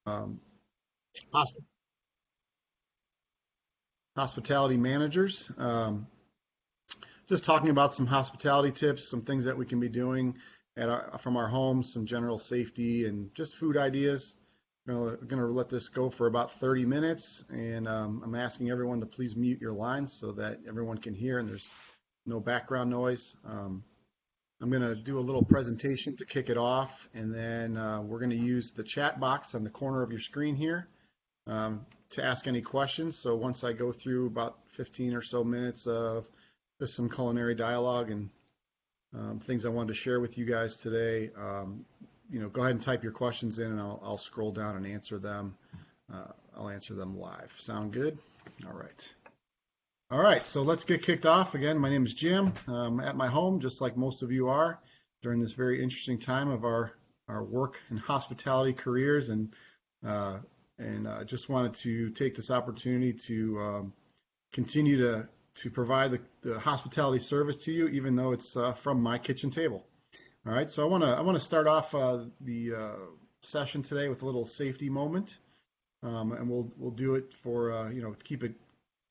um, hosp- hospitality managers. Just talking about some hospitality tips, some things that we can be doing from our homes, some general safety and just food ideas. We're going to let this go for about 30 minutes, and I'm asking everyone to please mute your lines so that everyone can hear and there's no background noise. I'm going to do a little presentation to kick it off, and then we're going to use the chat box on the corner of your screen here to ask any questions. So once I go through about 15 or so minutes of just some culinary dialogue and things I wanted to share with you guys today, go ahead and type your questions in, and I'll scroll down and answer them. I'll answer them live. Sound good? All right. All right, so let's get kicked off. Again, my name is Jim. I'm at my home, just like most of you are, during this very interesting time of our work and hospitality careers, and just wanted to take this opportunity to continue to provide the hospitality service to you, even though it's from my kitchen table. All right, so I want to start off the session today with a little safety moment, and we'll do it for keep it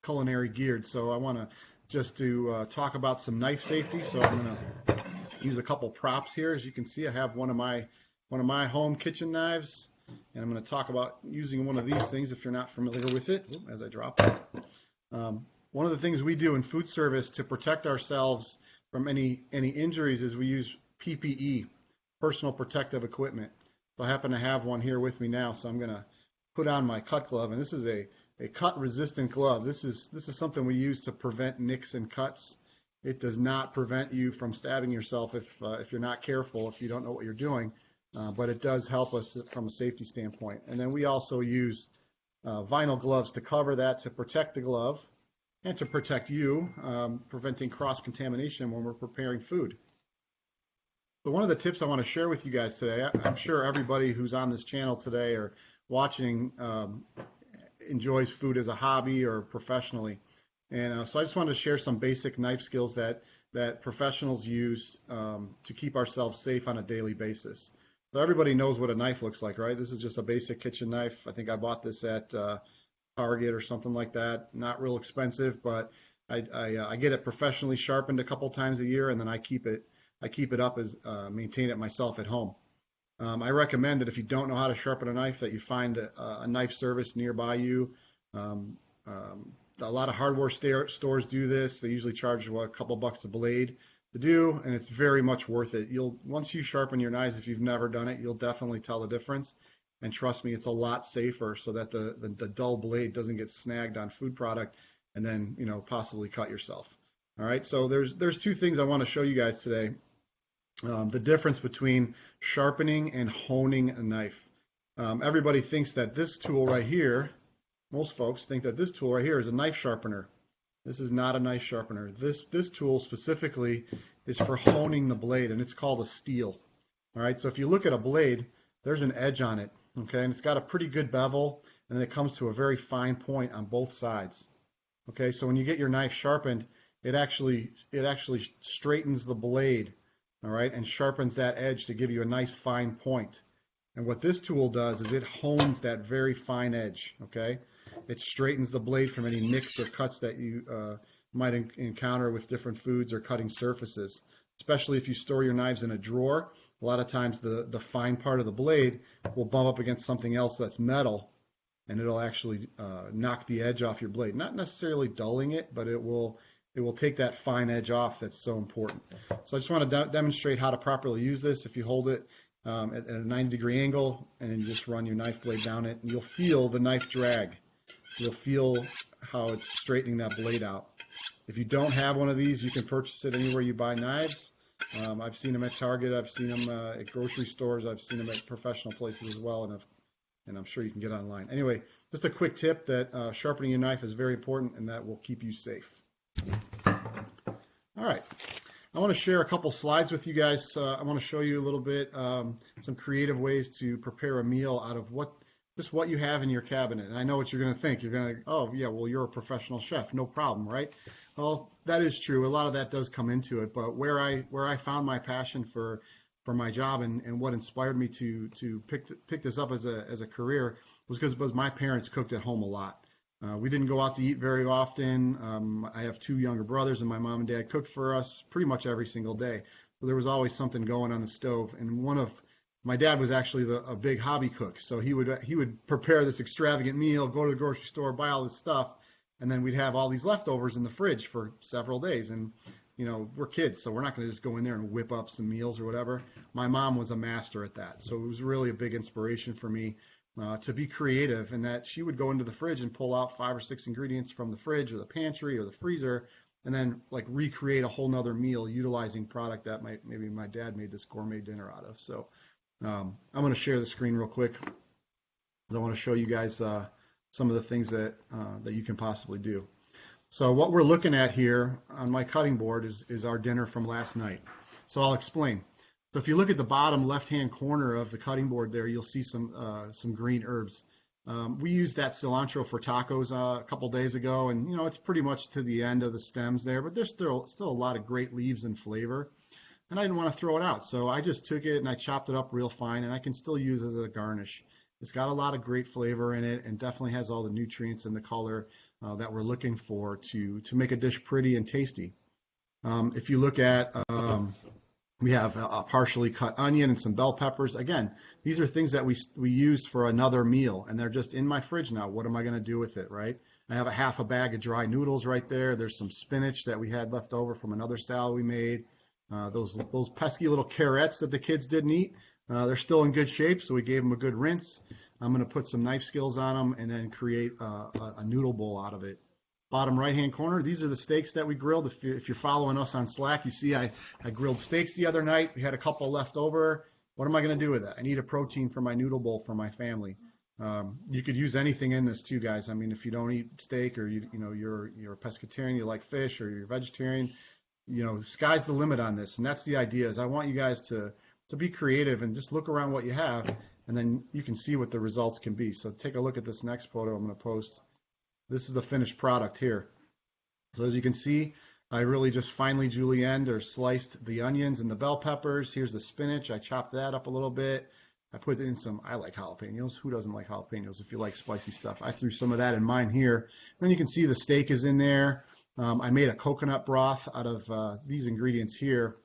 culinary geared. So I want to just to talk about some knife safety. So I'm going to use a couple props here. As you can see, I have one of my home kitchen knives, and I'm going to talk about using one of these things if you're not familiar with it. Ooh, as I drop it. One of the things we do in food service to protect ourselves from any injuries is we use PPE, personal protective equipment. So I happen to have one here with me now, so I'm going to put on my cut glove, and this is a cut-resistant glove. This is something we use to prevent nicks and cuts. It does not prevent you from stabbing yourself if you're not careful, if you don't know what you're doing, but it does help us from a safety standpoint. And then we also use vinyl gloves to cover that, to protect the glove and to protect you, preventing cross-contamination when we're preparing food. So one of the tips I want to share with you guys today, I'm sure everybody who's on this channel today or watching enjoys food as a hobby or professionally. And so I just wanted to share some basic knife skills that professionals use to keep ourselves safe on a daily basis. So everybody knows what a knife looks like, right? This is just a basic kitchen knife. I think I bought this at Target or something like that. Not real expensive, but I get it professionally sharpened a couple times a year, and then I keep it up as maintain it myself at home. I recommend that if you don't know how to sharpen a knife, that you find a knife service nearby you. A lot of hardware stores do this. They usually charge a couple bucks a blade to do, and it's very much worth it. Once you sharpen your knives, if you've never done it, you'll definitely tell the difference. And trust me, it's a lot safer so that the dull blade doesn't get snagged on food product and then possibly cut yourself. All right, so there's two things I want to show you guys today. The difference between sharpening and honing a knife. Everybody thinks that this tool right here, most folks think that this tool right here is a knife sharpener. This is not a knife sharpener. This tool specifically is for honing the blade, and it's called a steel. All right, so if you look at a blade, there's an edge on it, okay, and it's got a pretty good bevel, and then it comes to a very fine point on both sides. Okay, so when you get your knife sharpened, it actually straightens the blade. All right, and sharpens that edge to give you a nice fine point. And what this tool does is it hones that very fine edge, okay? It straightens the blade from any nicks or cuts that you might encounter with different foods or cutting surfaces. Especially if you store your knives in a drawer, a lot of times the fine part of the blade will bump up against something else that's metal, and it'll actually knock the edge off your blade. Not necessarily dulling it, but it will take that fine edge off that's so important. So I just want to demonstrate how to properly use this. If you hold it at a 90-degree angle and then you just run your knife blade down it, you'll feel the knife drag. You'll feel how it's straightening that blade out. If you don't have one of these, you can purchase it anywhere you buy knives. I've seen them at Target. I've seen them at grocery stores. I've seen them at professional places as well, and I'm sure you can get online. Anyway, just a quick tip that sharpening your knife is very important, and that will keep you safe. All right, I want to share a couple slides with you guys. I want to show you a little bit some creative ways to prepare a meal out of what you have in your cabinet. And I know what you're going to think. You're going to, oh yeah, well you're a professional chef, no problem, right? Well, that is true. A lot of that does come into it, but where I found my passion for for my job, and what inspired me to pick this up as a career was because my parents cooked at home a lot. We didn't go out to eat very often. I have two younger brothers, and my mom and dad cooked for us pretty much every single day. So there was always something going on the stove. And my dad was actually a big hobby cook, so he would prepare this extravagant meal, go to the grocery store, buy all this stuff, and then we'd have all these leftovers in the fridge for several days. And we're kids, so we're not going to just go in there and whip up some meals or whatever. My mom was a master at that, so it was really a big inspiration for me to be creative, and that she would go into the fridge and pull out 5 or 6 ingredients from the fridge or the pantry or the freezer, and then like recreate a whole nother meal utilizing product that maybe my dad made this gourmet dinner out of. So I'm going to share the screen real quick. I want to show you guys some of the things that you can possibly do. So what we're looking at here on my cutting board is our dinner from last night. So I'll explain. So if you look at the bottom left-hand corner of the cutting board there, you'll see some green herbs. We used that cilantro for tacos a couple days ago, and it's pretty much to the end of the stems there, but there's still a lot of great leaves and flavor. And I didn't want to throw it out, so I just took it and I chopped it up real fine, and I can still use it as a garnish. It's got a lot of great flavor in it, and definitely has all the nutrients and the color that we're looking for to make a dish pretty and tasty. If you look at, we have a partially cut onion and some bell peppers. Again, these are things that we used for another meal, and they're just in my fridge now. What am I going to do with it, right? I have a half a bag of dry noodles right there. There's some spinach that we had left over from another salad we made. Those pesky little carrots that the kids didn't eat, they're still in good shape, so we gave them a good rinse. I'm going to put some knife skills on them and then create a noodle bowl out of it. Bottom right-hand corner, these are the steaks that we grilled. If you're following us on Slack, you see I grilled steaks the other night. We had a couple left over. What am I going to do with it? I need a protein for my noodle bowl for my family. You could use anything in this too, guys. I mean, if you don't eat steak, or you're a pescatarian, you like fish, or you're a vegetarian, the sky's the limit on this. And that's the idea, is I want you guys to be creative and just look around what you have, and then you can see what the results can be. So take a look at this next photo I'm going to post. This is the finished product here. So as you can see, I really just finely julienned or sliced the onions and the bell peppers. Here's the spinach. I chopped that up a little bit. I put in I like jalapenos. Who doesn't like jalapenos if you like spicy stuff? I threw some of that in mine here. Then you can see the steak is in there. I made a coconut broth out of these ingredients here.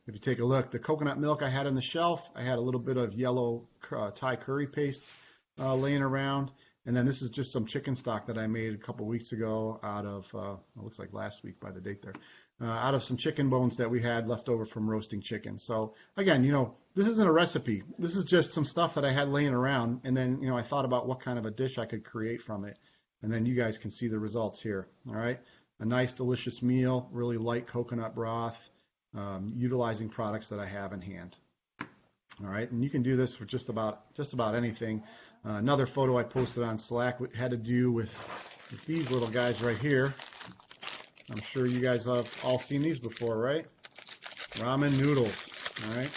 If you take a look, the coconut milk I had on the shelf, I had a little bit of yellow Thai curry paste laying around. And then this is just some chicken stock that I made a couple weeks ago out of, it looks like last week by the date there, out of some chicken bones that we had left over from roasting chicken. So again, this isn't a recipe. This is just some stuff that I had laying around. And then, I thought about what kind of a dish I could create from it. And then you guys can see the results here. All right. A nice, delicious meal, really light coconut broth, utilizing products that I have in hand. All right. And you can do this for just about anything. Another photo I posted on Slack had to do with these little guys right here. I'm sure you guys have all seen these before, right? Ramen noodles, all right?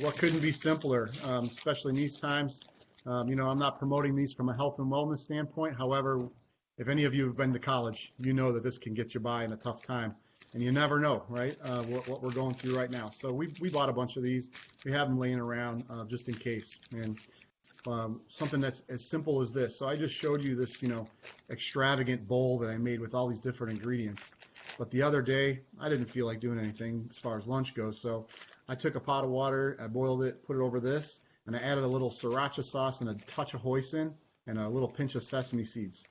What couldn't be simpler, especially in these times? I'm not promoting these from a health and wellness standpoint. However, if any of you have been to college, you know that this can get you by in a tough time. And you never know, right, what we're going through right now. So we bought a bunch of these. We have them laying around just in case. And something that's as simple as this. So I just showed you this, extravagant bowl that I made with all these different ingredients. But the other day, I didn't feel like doing anything as far as lunch goes. So I took a pot of water, I boiled it, put it over this, and I added a little sriracha sauce and a touch of hoisin and a little pinch of sesame seeds.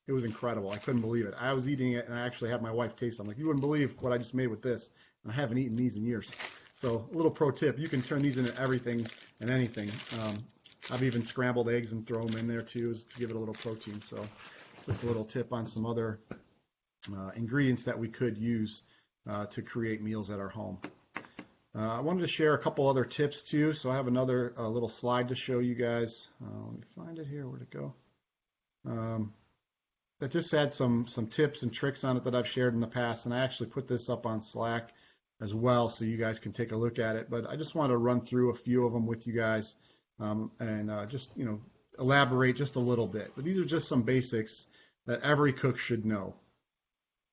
It was incredible. I couldn't believe it. I was eating it, and I actually had my wife taste it. I'm like, you wouldn't believe what I just made with this. And I haven't eaten these in years. So a little pro tip, you can turn these into everything and anything. I've even scrambled eggs and throw them in there too, to give it a little protein. So just a little tip on some other ingredients that we could use to create meals at our home. I wanted to share a couple other tips too. So I have another little slide to show you guys. Let me find it here. Where'd it go? That just had some tips and tricks on it that I've shared in the past. And I actually put this up on Slack as well, so you guys can take a look at it. But I just want to run through a few of them with you guys. And just, elaborate just a little bit. But these are just some basics that every cook should know.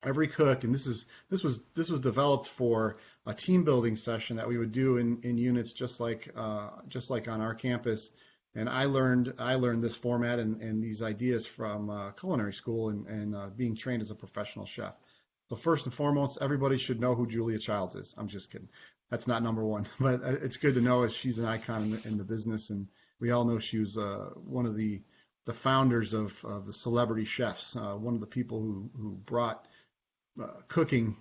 Every cook, and this was developed for a team building session that we would do in units just like on our campus. And I learned this format and these ideas from culinary school and being trained as a professional chef. So first and foremost, everybody should know who Julia Childs is. I'm just kidding. That's not number one, but it's good to know as she's an icon in the business, and we all know she was one of the founders of the celebrity chefs, one of the people who brought cooking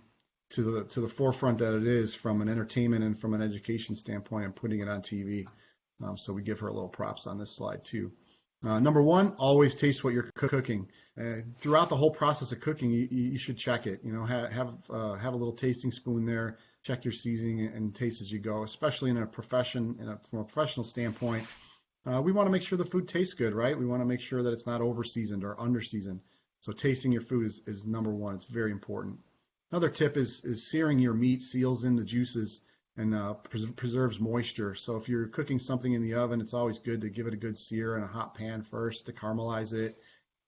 to the forefront that it is from an entertainment and from an education standpoint and putting it on TV. So we give her a little props on this slide too. Number one, always taste what you're cooking. Throughout the whole process of cooking, you should check it. You know, have a little tasting spoon there. Check your seasoning and taste as you go. Especially in a profession, from a professional standpoint, we want to make sure the food tastes good, right? We want to make sure that it's not over seasoned or under seasoned. So tasting your food is number one. It's very important. Another tip is searing your meat seals in the juices and preserves moisture. So if you're cooking something in the oven, it's always good to give it a good sear in a hot pan first to caramelize it,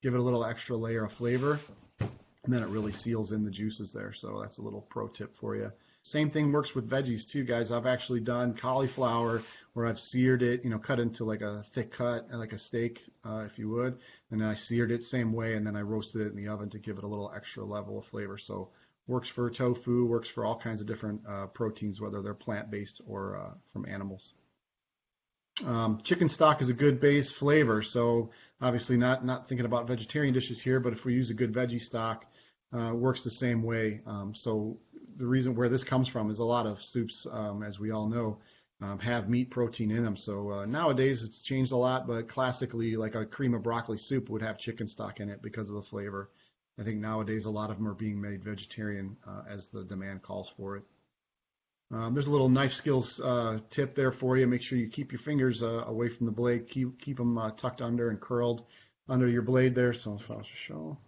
give it a little extra layer of flavor, and then it really seals in the juices there. So that's a little pro tip for you. Same thing works with veggies too, guys. I've actually done cauliflower where I've seared it, cut into like a thick cut, like a steak, if you would. And then I seared it same way, and then I roasted it in the oven to give it a little extra level of flavor. So works for tofu, works for all kinds of different proteins, whether they're plant-based or from animals. Chicken stock is a good base flavor. So obviously not thinking about vegetarian dishes here, but if we use a good veggie stock, works the same way. So the reason where this comes from is a lot of soups, as we all know, have meat protein in them. So nowadays it's changed a lot, but classically, like a cream of broccoli soup would have chicken stock in it because of the flavor. I think nowadays a lot of them are being made vegetarian as the demand calls for it. There's a little knife skills tip there for you. Make sure you keep your fingers away from the blade. Keep them tucked under and curled under your blade there. So if I was to show,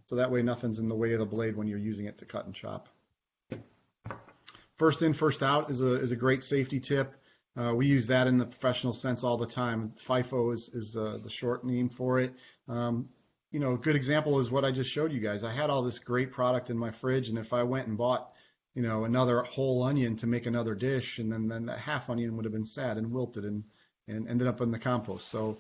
so that way nothing's in the way of the blade when you're using it to cut and chop. First in, first out is a great safety tip. We use that in the professional sense all the time. FIFO is the short name for it. A good example is what I just showed you guys. I had all this great product in my fridge, and if I went and bought another whole onion to make another dish, and then that half onion would have been sad and wilted and ended up in the compost. So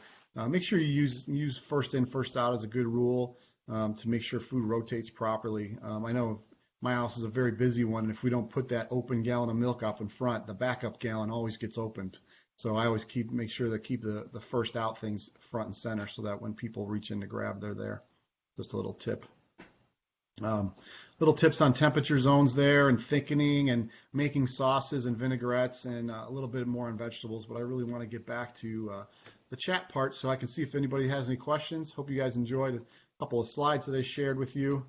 make sure you use first in, first out as a good rule to make sure food rotates properly. I know my house is a very busy one, and if we don't put that open gallon of milk up in front, the backup gallon always gets opened. So I always make sure to keep the first out things front and center so that when people reach in to grab, they're there. Just a little tip. Little tips on temperature zones there and thickening and making sauces and vinaigrettes and a little bit more on vegetables. But I really want to get back to the chat part so I can see if anybody has any questions. Hope you guys enjoyed a couple of slides that I shared with you.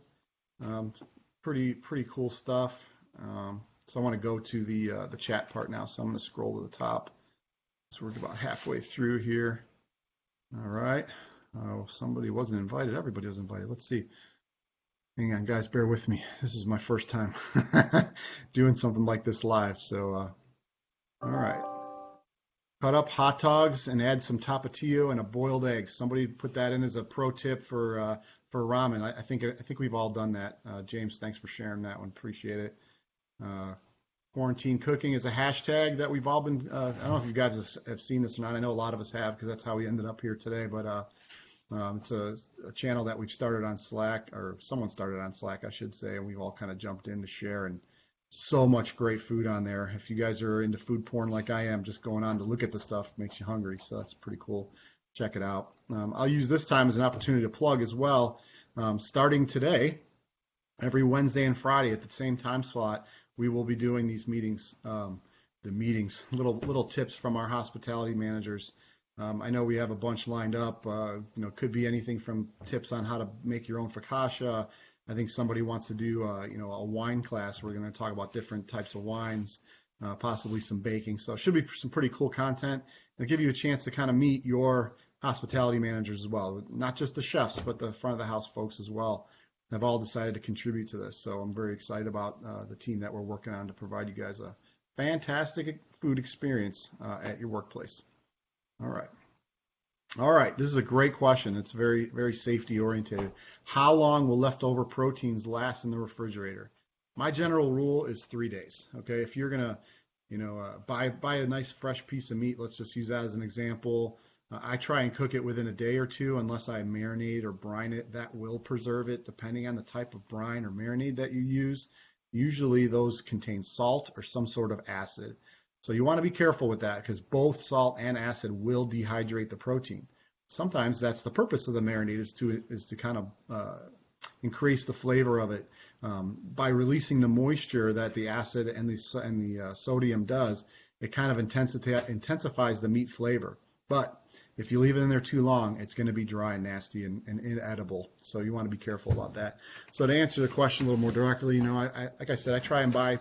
Pretty cool stuff. So I want to go to the chat part now. So I'm going to scroll to the top. So we're about halfway through here. All right. Oh, somebody wasn't invited. Everybody was invited. Let's see. Hang on, guys, bear with me. This is my first time doing something like this live. So, all right. Cut up hot dogs and add some tapatio and a boiled egg. Somebody put that in as a pro tip for ramen. I think we've all done that. James, thanks for sharing that one. Appreciate it. Quarantine cooking is a hashtag that we've all been. I don't know if you guys have seen this or not. I know a lot of us have because that's how we ended up here today. But it's a channel that we've started on Slack, or someone started on Slack, I should say, and we've all kind of jumped in to share. And so much great food on there. If you guys are into food porn like I am, just going on to look at the stuff makes you hungry. So that's pretty cool. Check it out. I'll use this time as an opportunity to plug as well. Starting today, every Wednesday and Friday at the same time slot, we will be doing these meetings. Little tips from our hospitality managers. I know we have a bunch lined up. Could be anything from tips on how to make your own focaccia. I think somebody wants to do, a wine class. We're going to talk about different types of wines, possibly some baking. So it should be some pretty cool content. It'll give you a chance to kind of meet your hospitality managers as well. Not just the chefs, but the front of the house folks as well. Have all decided to contribute to this. So I'm very excited about the team that we're working on to provide you guys a fantastic food experience at your workplace. All right. All right, this is a great question. It's very, very safety oriented. How long will leftover proteins last in the refrigerator? My general rule is 3 days. Okay, if you're gonna, buy a nice fresh piece of meat, let's just use that as an example. I try and cook it within a day or two, unless I marinate or brine it. That will preserve it, depending on the type of brine or marinade that you use. Usually, those contain salt or some sort of acid. So you want to be careful with that because both salt and acid will dehydrate the protein. Sometimes that's the purpose of the marinade is to kind of increase the flavor of it by releasing the moisture that the acid and the sodium does. It kind of intensifies the meat flavor. But if you leave it in there too long, it's going to be dry and nasty and inedible. So you want to be careful about that. So to answer the question a little more directly, like I said, I try and buy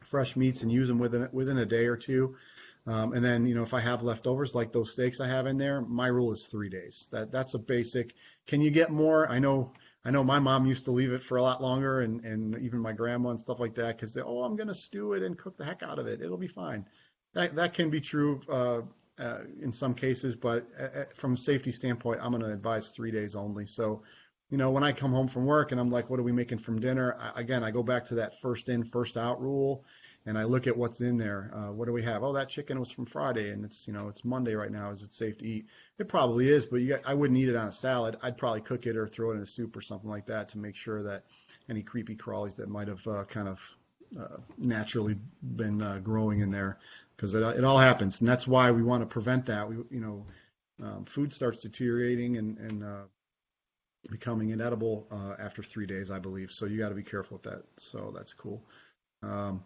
fresh meats and use them within a day or two. And then, if I have leftovers like those steaks I have in there, my rule is 3 days. That's a basic. Can you get more? I know my mom used to leave it for a lot longer, and even my grandma and stuff like that, because I'm going to stew it and cook the heck out of it. It'll be fine. That can be true in some cases, but from a safety standpoint, I'm going to advise 3 days only. So, when I come home from work and I'm like, what are we making from dinner? I go back to that first in, first out rule, and I look at what's in there. What do we have? Oh, that chicken was from Friday, and it's Monday right now. Is it safe to eat? It probably is, but I wouldn't eat it on a salad. I'd probably cook it or throw it in a soup or something like that to make sure that any creepy crawlies that might have kind of naturally been growing in there, because it all happens, and that's why we want to prevent that. Food starts deteriorating and becoming inedible after 3 days, I believe. So you got to be careful with that. So that's cool. Um,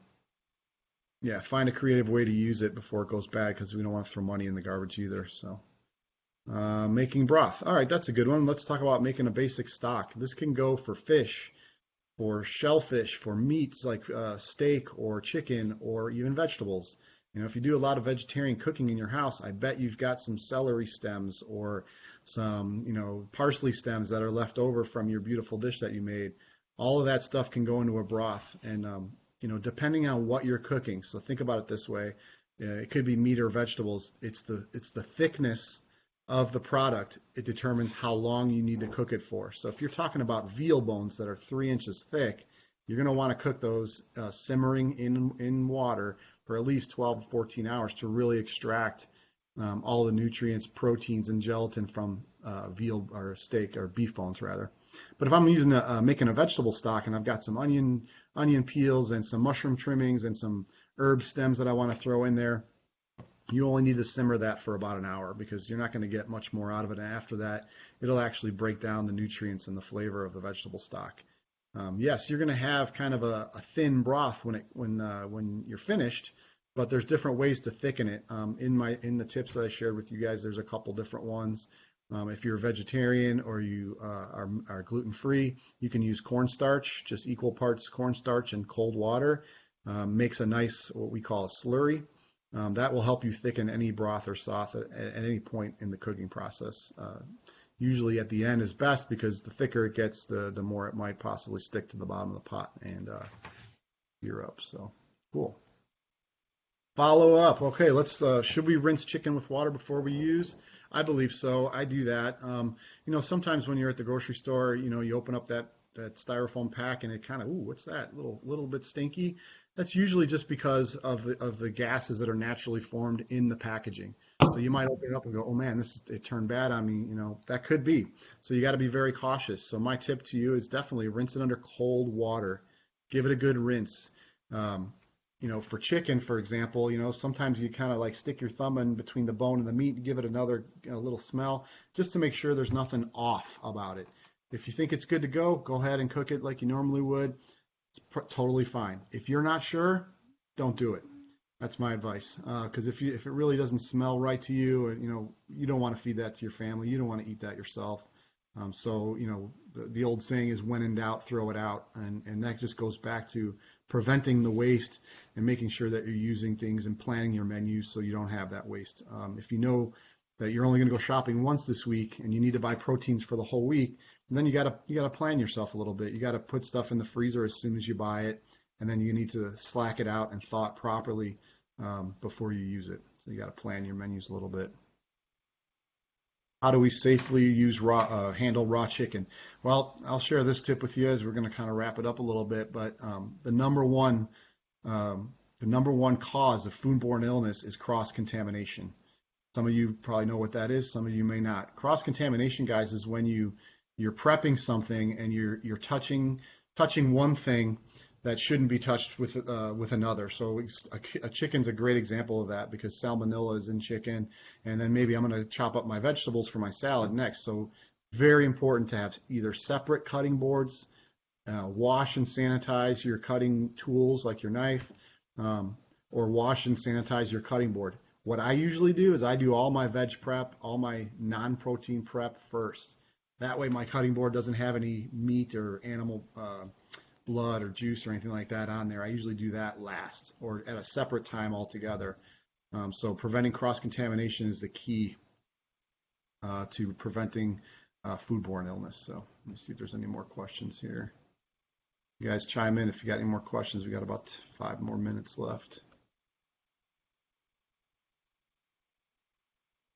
yeah, find a creative way to use it before it goes bad, because we don't want to throw money in the garbage either. So making broth. All right, that's a good one. Let's talk about making a basic stock. This can go for fish, for shellfish, for meats like steak or chicken, or even vegetables. If you do a lot of vegetarian cooking in your house, I bet you've got some celery stems or some, parsley stems that are left over from your beautiful dish that you made. All of that stuff can go into a broth, and depending on what you're cooking. So think about it this way: it could be meat or vegetables. It's the thickness of the product. It determines how long you need to cook it for. So if you're talking about veal bones that are 3 inches thick, you're going to want to cook those simmering in water for at least 12 to 14 hours to really extract all the nutrients, proteins, and gelatin from veal or steak or beef bones rather. But if I'm making a vegetable stock and I've got some onion peels and some mushroom trimmings and some herb stems that I want to throw in there, you only need to simmer that for about an hour, because you're not going to get much more out of it. And after that, it'll actually break down the nutrients and the flavor of the vegetable stock. Yes, you're going to have kind of a thin broth when you're finished, but there's different ways to thicken it. In the tips that I shared with you guys, there's a couple different ones. If you're a vegetarian or you are gluten-free, you can use cornstarch, just equal parts cornstarch and cold water. Makes a nice, what we call a slurry. That will help you thicken any broth or sauce at any point in the cooking process. Usually at the end is best, because the thicker it gets, the more it might possibly stick to the bottom of the pot and sear up. So cool. Follow up. Okay, should we rinse chicken with water before we use? I believe so. I do that. Sometimes when you're at the grocery store, you open up that styrofoam pack and it kind of, ooh, what's that? Little bit stinky. That's usually just because of the gases that are naturally formed in the packaging. So you might open it up and go, oh man, it turned bad on me. That could be. So you got to be very cautious. So my tip to you is definitely rinse it under cold water. Give it a good rinse. For chicken, for example, sometimes you kind of like stick your thumb in between the bone and the meat and give it another little smell, just to make sure there's nothing off about it. If you think it's good to go ahead and cook it like you normally would. It's totally fine. If you're not sure, don't do it. That's my advice. Because if it really doesn't smell right to you, or, you don't want to feed that to your family. You don't want to eat that yourself. So the old saying is, when in doubt, throw it out, and that just goes back to preventing the waste and making sure that you're using things and planning your menus so you don't have that waste. If you know that you're only going to go shopping once this week and you need to buy proteins for the whole week, then you gotta plan yourself a little bit. You gotta put stuff in the freezer as soon as you buy it, and then you need to slack it out and thaw it properly before you use it. So you gotta plan your menus a little bit. How do we safely use handle raw chicken? Well, I'll share this tip with you as we're going to kind of wrap it up a little bit. But the number one cause of foodborne illness is cross contamination. Some of you probably know what that is. Some of you may not. Cross contamination, guys, is when you're prepping something and you're touching one thing that shouldn't be touched with another. So a chicken's a great example of that because salmonella is in chicken, and then maybe I'm going to chop up my vegetables for my salad next. So very important to have either separate cutting boards, wash and sanitize your cutting tools like your knife, or wash and sanitize your cutting board. What I usually do is I do all my veg prep, all my non-protein prep first. That way my cutting board doesn't have any meat or animal blood or juice or anything like that on there. I usually do that last or at a separate time altogether. So preventing cross-contamination is the key to preventing foodborne illness. So let me see if there's any more questions here. You guys chime in if you got any more questions. We got about 5 more minutes left.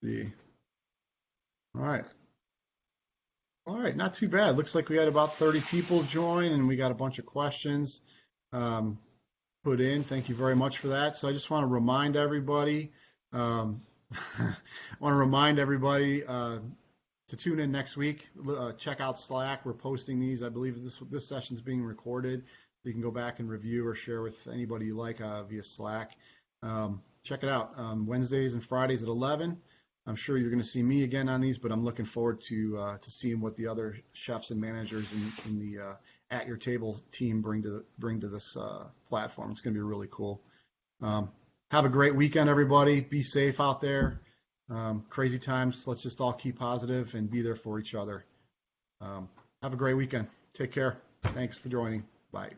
See. All right. All right, not too bad. Looks like we had about 30 people join and we got a bunch of questions put in. Thank you very much for that. So I just want to remind everybody, to tune in next week. Check out Slack. We're posting these. I believe this session's being recorded. You can go back and review or share with anybody you like via Slack. Check it out. Wednesdays and Fridays at 11. I'm sure you're going to see me again on these, but I'm looking forward to seeing what the other chefs and managers in the At Your Table team bring to this platform. It's going to be really cool. Have a great weekend, everybody. Be safe out there. Crazy times. Let's just all keep positive and be there for each other. Have a great weekend. Take care. Thanks for joining. Bye.